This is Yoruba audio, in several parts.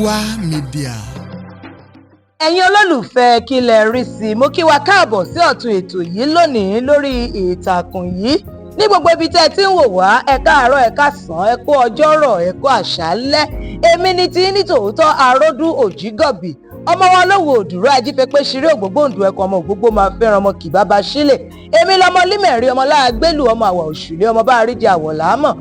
Nuwa Media. Ẹ̀yin olólùfẹ́ kí lẹ rí sí, mo kí wa káàbọ̀ sí ọ̀tun ètò yìí lónìí lórí ìtàkùn yìí ní gbogbo ibi tẹ́ ẹ ti ń wò wá. Ẹ káàárọ̀, ẹ káàsán, ẹ kú ọjọ́rọ̀, ẹ kú àṣálẹ́. Èmi ni tí ní tòótọ́ Aródú òjígọ̀bì, ọmọ wọn lówó òdúró ajífẹ́pẹ́ ṣeré ògbógbòǹdù ẹ̀kọ́ ọmọ ògbógbò máa fẹ́ràn ọmọ kì bàbá sílẹ̀. Èmi lọmọ límẹ̀rí ọmọ láàgbélù ọmọ àwọ̀ òṣùlẹ̀ ọmọ bá rí di àwọ̀ láàmọ̀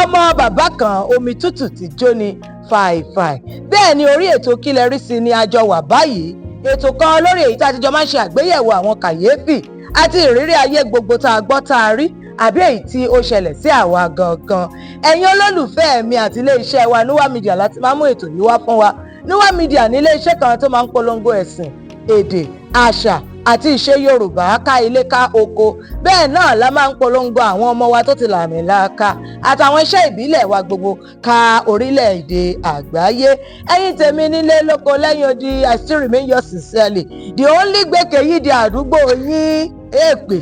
ọmọ bàbá kan omi tútù ti jóni fàìfàì. Bẹ́ẹ̀ ni orí ètò kí lẹ rí sí ni a jọ wà báyìí, ètò kan lórí èyí tá a ti jọ máa ń ṣe àgbéyẹ̀wò àwọn kàyéfì àti ìrírí ayé gbogbo tá a gbọ́ tá a rí àbí èyí tí ó ṣẹlẹ̀ sí àwa gangan. Ẹ̀yin olólùfẹ́ mi àti ilé-iṣẹ́ wa Nuwa Media láti máa mú ètò yìí wá fún wa. Nuwa Media ní ilé-iṣẹ́ kan tó máa ń polongo ẹ̀sìn, èdè, àṣà àti ìṣe Yorùbá ká ilé ká oko. Bẹ́ẹ̀ náà la máa ń polongo àwọn ọmọ wa tó ti làmìlaka àtàwọn iṣẹ́ ìbílẹ̀ wa gbogbo ká orílẹ̀-èdè àgbáyé. Ẹ̀yin tèmi nílé lóko lẹ́yìn odi, I still remain yours sincerely, the only gbèkè yìí di àdúgbò yín. Èpè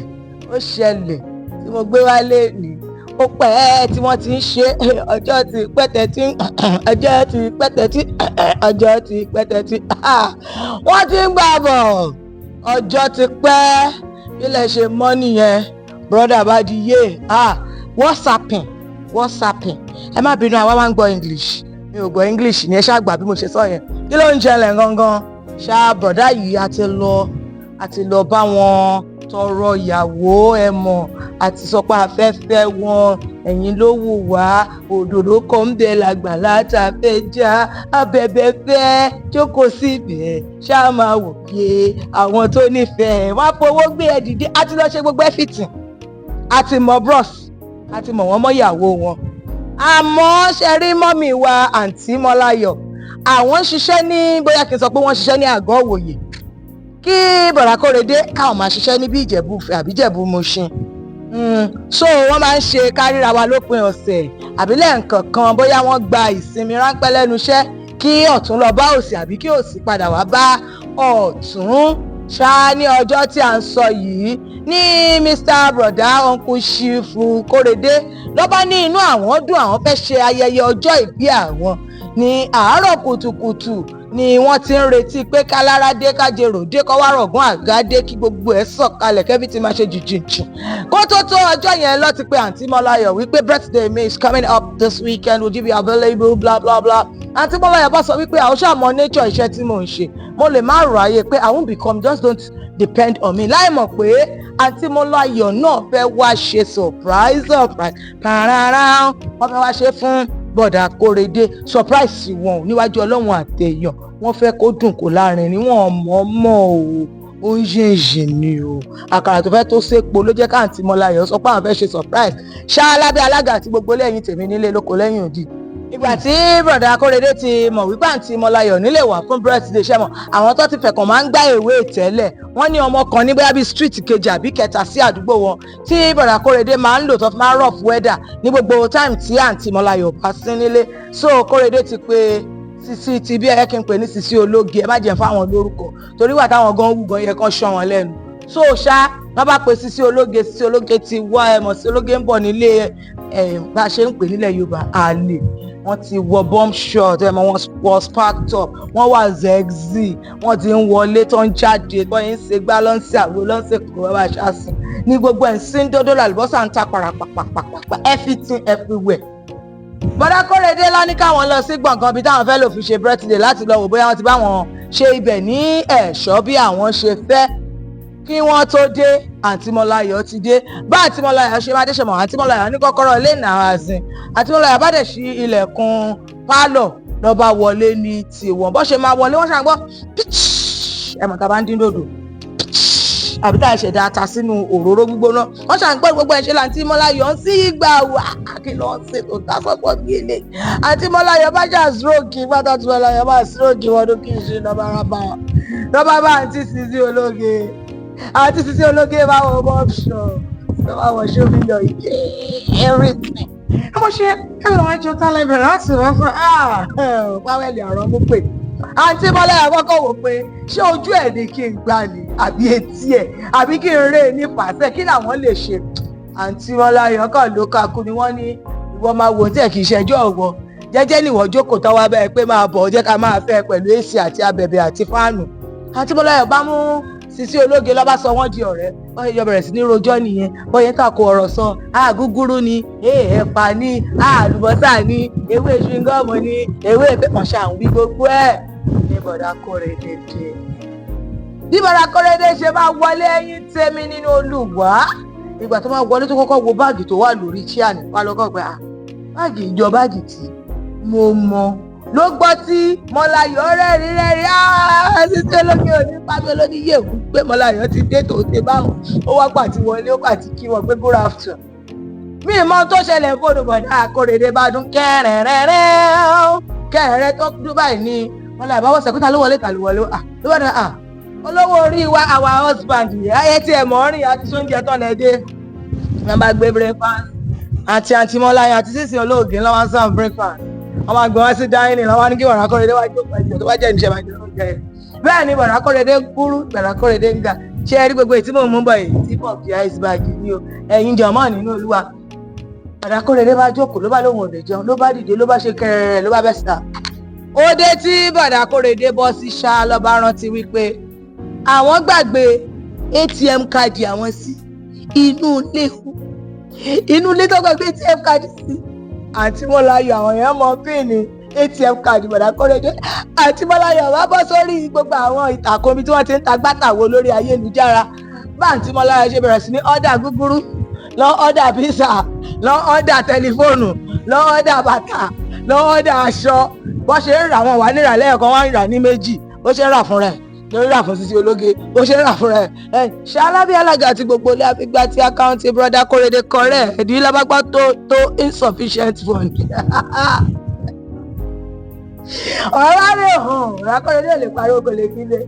ó ṣẹlẹ̀ tí mo gbé wálé ní ó pẹ́ tí wọ́n ti ń ṣe ọjọ́ ti pẹ́tẹ́ tí ọjọ́ ti pẹ́tẹ́ tí ọjọ́ ti pẹ́tẹ́ tí wọ́n ti ń gbà bọ̀ ọjọ́ ti pẹ́ ilẹ̀ ṣe mọ́ nìyẹn. Brother bá di yé what's happening ẹ má bínú, àwa máa ń gbọ́ English, mi ò gbọ́ English ní ẹ ṣáà gbà bí mo ṣe sọ yẹn. Kí ló ń ṣẹlẹ̀ gangan? Ṣá brother yìí àti lọ bá wọn tọrọ ìyàwó, ẹ mọ̀, àti sọ pé afẹ́fẹ́ wọn ẹ̀yìn ló wù wá, òdòdó kan ń bẹ lágbàlá tá a fẹ́ já, abẹ́bẹ́ fẹ́ jókòó síbẹ̀ ṣáà máa wò pé àwọn tó nífẹ̀ẹ́ wọ́n á fowó gbé ẹ dìde. A ti lọ ṣe gbogbo everything, a ti mọ bros, a ti mọ̀ wọ́n mọ́ ìyàwó wọn. Àmọ́ ṣe rí mọ́mì wa àǹtí Mọ́láyọ̀, àwọn ń ṣiṣẹ́ ní, bóyá kí n sọ pé wọ́n ṣiṣẹ́ ní àgọ́ òwòye, kí bọ̀dà Kóredé káwọn máa ṣiṣẹ́ níbi Ìjẹ̀bú àbí Ìjẹ̀bú Mùṣin. So wọ́n máa ń ṣe káríra wa lópin ọ̀sẹ̀ àbí lẹ́ẹ̀kan kan, bóyá wọ́n gba ìsinmi ráńpẹ́ lẹ́nu iṣẹ́ kí ọ̀tún lọ bá òsì àbí kí òsì padà wá bá ọ̀tún. Ṣá ní ọjọ́ tí à ń sọ yìí ní Mr. Broda Uncle Chief Kóredé ló bá ní inú àwọn dùn, àwọn fẹ́ ṣe ayẹyẹ ọjọ́ ìbí àwọn ní àárọ̀ kùtùkùtù ni wọ́n ti ń retí pé kálára dé, kájèrò dé, kọ́ wá rọ̀gùn àga dé, kí gbogbo ẹ̀ sọ̀kalẹ̀ kẹ́bí ti máa ṣe jìjìjì. Kó tó ọjọ́ yẹn lọ ti pé àǹtí Mọ́láyọ̀ wípé birthday me is coming up this weekend, would you be available, blah blah blah. Àǹtí Mọ́láyọ̀ bá sọ wípé àwọn ṣàmọ́ nature iṣẹ́ tí mò ń ṣe, mo lè má ráyè pé I won't become, just don't depend on me. Láì mọ̀ pé àǹtí Mọ́láyọ̀ náà fẹ́ wá ṣe surprise pàràrà, wọ́n fẹ́ wá ṣe fún bọ̀dà Kóredé, surprise wọn níwájú Ọlọ́run àtẹ̀yàn. Wọ́n fẹ́ kó dùn kó láàrin ni wọ́n mọ̀ ó ń yìnjìn ni o. Àkàrà tó fẹ́ tó sépo ló jẹ́ káàntì Mọ́láyọ̀ sọ pé àwọn fẹ́ ṣe surprise ṣá lábẹ́ alága àti gbogbo lẹ́yìn tèmi nílé lóko lẹ́yìn òdì. Ìgbà tí bọ̀dà Kóredé ti mọ̀ wípé àǹtí Mọ́láyọ̀ nílé wà fún birthday ṣẹ́ mọ̀, àwọn tó ti fẹ̀kàn máa ń gbá ìwé tẹ́lẹ̀. Wọ́n ní ọmọ kan ní bóyá bíi street kejì àbí kẹta sí àdúgbò wọn tí bọ̀dà Kóredé máa ń lò tó fi máa ń rough weather ní gbogbo time tí àǹtí Mọ́láyọ̀ bá sí nílé. So Kóredé ti pé sisi ti bí ẹ kí n pè ní sisi ológe, ẹ má jẹ́ fáwọn lórúkọ torí wà táwọn gan wù gan yẹ kán ṣọ́ wọn lẹ́nu. So ṣá wọ́n bá pe sisi ológe ti wá, ẹ mọ̀ sí ológe ń bọ̀ nílé bá a ṣe ń pè nílẹ̀ Yorùbá àlè. Wọ́n ti wọ bomb shot, ẹ mọ̀, wọ́n wọ spark top, wọ́n wà sexy, wọ́n ti ń wọlé tó ń jáde, wọ́n yín ṣe gbá lọ́nsẹ̀ àgbo lọ́nsẹ̀ kò wọ́n bá ṣáàsìn ní gbogbo ẹ̀ ń sín dódó làlùbọ́sà ń ta parapapapapa, everything everywhere. Bọ̀dá Kóredé lọ ní káwọn lọ sí gbọ̀ngàn bí táwọn fẹ́ lò fi ṣe birthday láti lọ wò bóyá wọ́n ti bá wọn ṣe ibẹ̀ ní ẹ̀ṣọ́ bí àwọn ṣe fẹ́. Kí wọ́n tó dé, àǹtí Mọ́láyọ̀ ti dé. Bá àǹtí Mọ́láyọ̀ ṣe máa dé ṣẹ̀mọ̀, àǹtí Mọ́láyọ̀ ní kọ́kọ́rọ́ ilé ìnáwó àzìn. Àǹtí Mọ́láyọ̀ bá dẹ̀ ṣí ilẹ̀kùn pálọ̀ lọ bá wọlé ní tiwọn. Bó ṣe máa wọlé wọ́n ṣàgbọ́ ẹ̀mọ̀ tá a bá ń dín dòdò àbí tá a ṣẹ̀dá ata sínú òróró gbígbóná. Wọ́n ṣàǹgbọ́ gbogbo ẹ̀ ṣe láǹtí Mọ́láyọ̀ ń sí ìgbà wà kí ló ń ṣe tó ta sọ́pọ̀ bí ilé. àǹtí Mọ́láyọ̀ bá jà stroke, gbọ́dọ̀ tí Mọ́láyọ̀ bá stroke wọn ló kí n ṣe lọ́ba bá àǹtí Sisi ológe. Àǹtí Sisi ológe bá wọ bọ́ọ̀ṣọ̀ lọ́wọ́ àwọn ṣóbi lọ everything. Ẹ mọ̀ ṣe ẹ lọ́wọ́ ẹjọ́ tálẹ̀ bẹ̀rẹ̀ láti wọ́n fún pàwẹ́lì àrọ́ mú pè. Àǹtí Mọ́láyọ̀ kọ́kọ́ wò pé ṣé ojú ẹ̀ ni kí n gbà ní àbí etí ẹ̀ àbí kí n rè ní pàṣẹ, kí làwọn lè ṣe. Àǹtí Mọ́láyọ̀ kàn ló kakú ni wọ́n ní ìwọ máa wò tí ẹ̀ kì í ṣẹjọ́ ọ̀wọ́ jẹ́jẹ́ ni ìwọ jókòó tán wá bẹ́ẹ̀ pé máa bọ̀ jẹ́ ká máa fẹ́ pẹ̀lú èsì àti abẹ̀bẹ̀ àti fáànù. àti Mọ́láyọ̀ bá mú Sisi Ológe lọ́ba sọ wọ́n di ọ̀rẹ́ wọ́n yọ bẹ̀rẹ̀ sí ní rojọ́ nìyẹn bọ́yẹn tàkó ọ̀rọ̀ sọ gúgúrú ni ẹ̀pà ni àlùbọ́sà ni ewé ṣingọ́ọ̀mù ni ewé ọ̀ṣà ń wí gbogbo ẹ̀ ní bọ̀dá Kóredé dé. bí bọ̀dá Kóredé ṣe máa wọlé ẹyin tèmi nínú Olúwa ìgbà tó máa wọlé tó kọ́kọ́ wo báàgì tó wà lórí chíà ní wà lọ́kọ̀ pé báàgì ìjọ báàgì tí mo mọ ló gbọ́ tí Mọ́láyọ̀ rẹ́rìn Sisi Ológe òní pàmí olóníyè wú pé Mọ́láyọ̀ ti dé tó ṣe báwọn ó wá pàtí wọlé ó pàtí kí wọn pé good afternoon. mi mọ tó ṣẹlẹ̀ fóònù bọ̀dá Kóredé bá dún kẹrẹrẹ tó dún báyìí ní Mọ́láyọ̀ bá wọ́n sẹ́kúta ló wọlé ló wọ́n dá olówó orí wa our husband yìí ayé tí ẹ̀ mọ́ rìn àti sóúnjẹ tán lẹ́dẹ́ wọ́n bá gbé breakfast àti Mọ́láyọ̀ àti Sisi Ológe lọ́wọ́ sáà breakfast wọ́n máa gbé wá sí dining lọ́wọ́ ní kí bọ̀dá Kóredé wá jókòó ẹ̀jẹ̀ tó bá jẹ́ ìṣẹ́ máa jẹ́ oúnjẹ yẹn. bẹ́ẹ̀ ni bọ̀dá Kóredé ń kúrú bọ̀dá Kóredé ń ga ṣé ẹ rí gbogbo èyí tí mò ń mú bọ̀ yìí tí pọ̀ kí iceberg ni o ẹ̀yin jọ̀mọ́ nínú Olúwa. bọ̀dá Kóredé bá jókòó ló bá lóhùn òde jẹun ló bá dìde ló bá ṣe kẹrẹrẹ ló bá bẹ́ síta. ó dé tí bọ̀dá Kóredé bọ́ sí ṣá ló bá rántí wípé àwọn gbàgbé ATM káàdì àwọn sí inú ilé tó gbàgbé ATM káàdì sí. àǹtí Mọ́láyọ̀ àwọn èèyàn mọ píìnì ATM káàdì bọ̀dá Kóredé àǹtí Mọ́láyọ̀ wá bọ́ sórí gbogbo àwọn ìtàkùn ibi tí wọ́n ti ń ta gbátàwo lórí ayélujára bá àǹtí Mọ́láyọ̀ ṣe bẹ̀rẹ̀ sí ní ọ́dà gúgúrú lọ́ ọ́dà písà lọ́ ọ́dà tẹlifóònù lọ́ ọ́dà bàtà lọ́ ọ́dà aṣọ bó ṣe ń rà wọn wà níra lẹ́ẹ̀kan wọ́n ń rà ní méjì bó ṣe ń rà fún rẹ̀ lórí rà fún Sisi Ológe bó ṣe ń rà fún rẹ̀ ṣálábí alága àti gbogbo ilé àfigbá tí àkáǹtì brother Kóredé kọrẹ́ ẹ̀dí lábágbá tó insufficient fund. ọ̀rọ̀ rẹ̀ hàn bọ̀dá Kóredé lè pariwo kò lè fi lé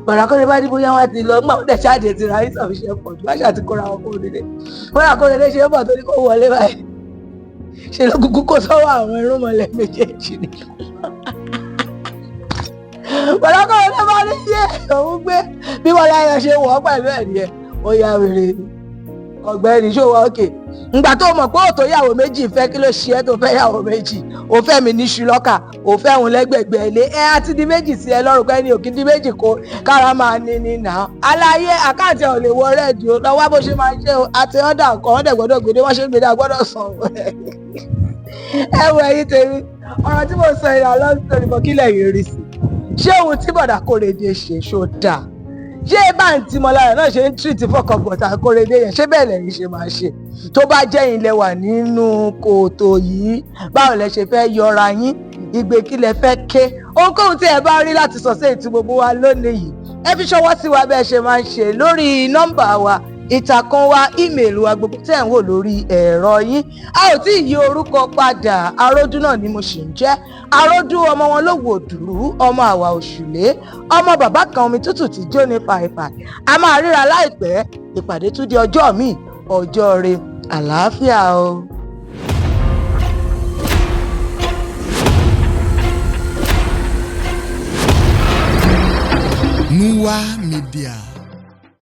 bọ̀dá Kóredé bá ní bóyá wọn ti lọ gbọ́n dẹ̀ ṣáàdì ti ra insufficient fund wọ́n ṣàti kóra wọn Kóredé bọ̀dá Kóredé ṣe é bọ̀ tó ní kó wọlé báyìí ṣe ló kúkú kó sọ́wọ́ àwọn irúnmọlẹ̀ méjèèjì ni. bọ̀dá Kóredé bá ní yé òun gbé bí Mọ́láyọ̀ ṣe wọ̀ ọ́ pẹ̀lú ẹ̀ nìyẹn ó yá wèrè ọ̀gbẹ́ni ṣòwò òkè ǹgbà tó mọ̀ pé òtò yàwó méjì fẹ́ kí ló ṣe é tó fẹ́ yàwó méjì ò fẹ́ mi ní ṣùlọ́kà ò fẹ́ òun lẹ́gbẹ̀gbẹ̀ ilé ẹ àti di méjì sí ẹ lọ́rùn pé ní òkè di méjì kó kára máa ní nà aláyé àkáǹtì ò lè wọ rẹ́ẹ̀dì o lọ́wọ́ bó ṣe máa ṣe o àti ọ̀dà kan ọ̀dẹ̀ gbọ́dọ̀ gbèdé wọ́n ṣe gbèdé àgbọ́dọ̀ sàn ẹ wọ ẹyin tèmi ọ̀rọ̀ tí mo sọ ìrìn àlọ́ nítorí mọ́ kílẹ̀ yìí rí sí ṣé ohun tí bọ̀dá Kóredé ṣe ṣó dáa ṣé báǹtí Mọ́láyọ̀ náà ṣe ń tírìtì fọkàn bọ̀dá Kóredé yẹn ṣé bẹ́ẹ̀ lẹ́yìn ṣe máa ṣe tó bá jẹ́ yín lẹ wà nínú kòtò yìí báwo lẹ ṣe fẹ́ yọra yín ìgbé kí lẹ fẹ́ ké ohunkóhun tí ẹ bá rí láti sọ sí ètò gbogbo wa lónìí yìí ẹ fi ṣọwọ́ sí wa bẹ́ẹ̀ ṣe máa ń ṣe lórí nọ́mbà wa ìtàkùn wa ímeèlì wa gbogbo tẹ̀ ń wò lórí ẹ̀rọ yín a ò tí ì yí orúkọ padà Aródú náà ni mo ṣì ń jẹ́ Aródú ọmọ wọn ló wò dùrú ọmọ àwa òṣùlé ọmọ bàbá kan omi tútù tí jó ní pàìpàì a máa ríra láìpẹ́ ìpàdé tún di ọjọ́ míì ọjọ́ re àlàáfíà o. Nuwa Media.